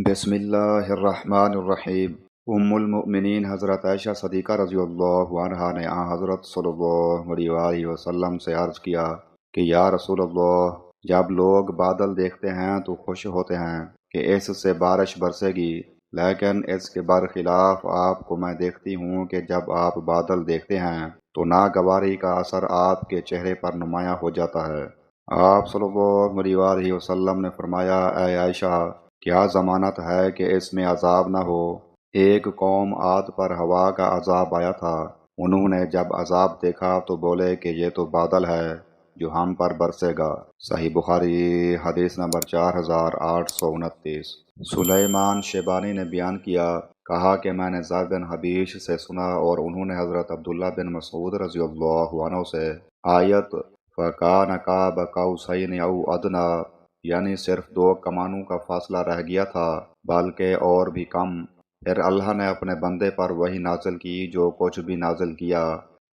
بسم اللہ الرحمن الرحیم۔ ام المؤمنین حضرت عائشہ صدیقہ رضی اللہ عنہا نے حضرت صلی اللہ علیہ وآلہ وسلم سے عرض کیا کہ یا رسول اللہ، جب لوگ بادل دیکھتے ہیں تو خوش ہوتے ہیں کہ اس سے بارش برسے گی، لیکن اس کے برخلاف آپ کو میں دیکھتی ہوں کہ جب آپ بادل دیکھتے ہیں تو ناگواری کا اثر آپ کے چہرے پر نمایاں ہو جاتا ہے۔ آپ صلی اللہ علیہ وآلہ وسلم نے فرمایا، اے عائشہ، کیا ضمانت ہے کہ اس میں عذاب نہ ہو؟ ایک قوم عاد پر ہوا کا عذاب آیا تھا۔ انہوں نے جب عذاب دیکھا تو بولے کہ یہ تو بادل ہے جو ہم پر برسے گا۔ صحیح بخاری حدیث نمبر 4829۔ سلیمان شیبانی نے بیان کہا کہ میں نے زید بن حبیش سے سنا اور انہوں نے حضرت عبداللہ بن مسعود رضی اللہ عنہ سے آیت فَكَانَ قَابَ قَوْسَيْنِ أَوْ أَدْنَىٰ، یعنی صرف 2 کمانوں کا فاصلہ رہ گیا تھا بلکہ اور بھی کم، پھر اللہ نے اپنے بندے پر وحی نازل کی جو کچھ بھی نازل کیا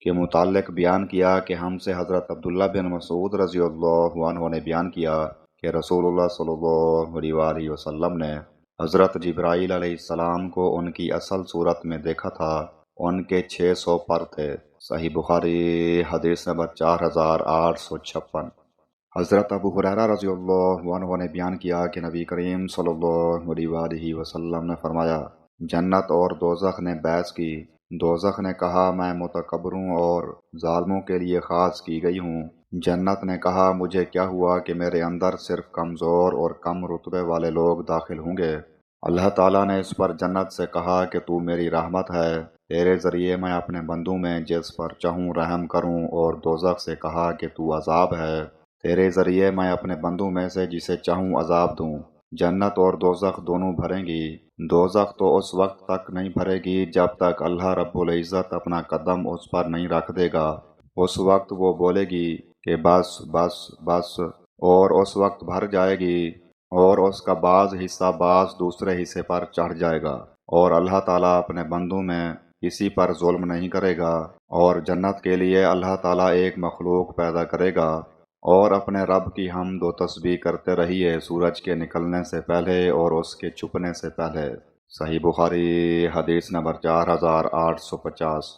کے متعلق بیان کیا کہ ہم سے حضرت عبداللہ بن مسعود رضی اللہ عنہ نے بیان کیا کہ رسول اللہ صلی اللہ علیہ وآلہ وسلم نے حضرت جبرائیل علیہ السلام کو ان کی اصل صورت میں دیکھا تھا۔ ان کے 600 پر تھے۔ صحیح بخاری حدیث نمبر 4856۔ حضرت ابو ہریرہ رضی اللہ عنہ نے بیان کیا کہ نبی کریم صلی اللہ علیہ وآلہ وسلم نے فرمایا، جنت اور دوزخ نے بحث کی۔ دوزخ نے کہا، میں متکبروں اور ظالموں کے لیے خاص کی گئی ہوں۔ جنت نے کہا، مجھے کیا ہوا کہ میرے اندر صرف کمزور اور کم رتبے والے لوگ داخل ہوں گے؟ اللہ تعالیٰ نے اس پر جنت سے کہا کہ تو میری رحمت ہے، تیرے ذریعے میں اپنے بندوں میں جس پر چاہوں رحم کروں، اور دوزخ سے کہا کہ تو عذاب ہے، تیرے ذریعے میں اپنے بندوں میں سے جسے چاہوں عذاب دوں۔ جنت اور دوزخ دونوں بھریں گی۔ دوزخ تو اس وقت تک نہیں بھرے گی جب تک اللہ رب العزت اپنا قدم اس پر نہیں رکھ دے گا۔ اس وقت وہ بولے گی کہ بس بس بس، اور اس وقت بھر جائے گی، اور اس کا بعض حصہ بعض دوسرے حصے پر چڑھ جائے گا، اور اللہ تعالیٰ اپنے بندوں میں کسی پر ظلم نہیں کرے گا۔ اور جنت کے لیے اللہ تعالیٰ ایک مخلوق پیدا کرے گا، اور اپنے رب کی حمد و تسبیح کرتے رہیے سورج کے نکلنے سے پہلے اور اس کے چھپنے سے پہلے۔ صحیح بخاری حدیث نمبر 4850۔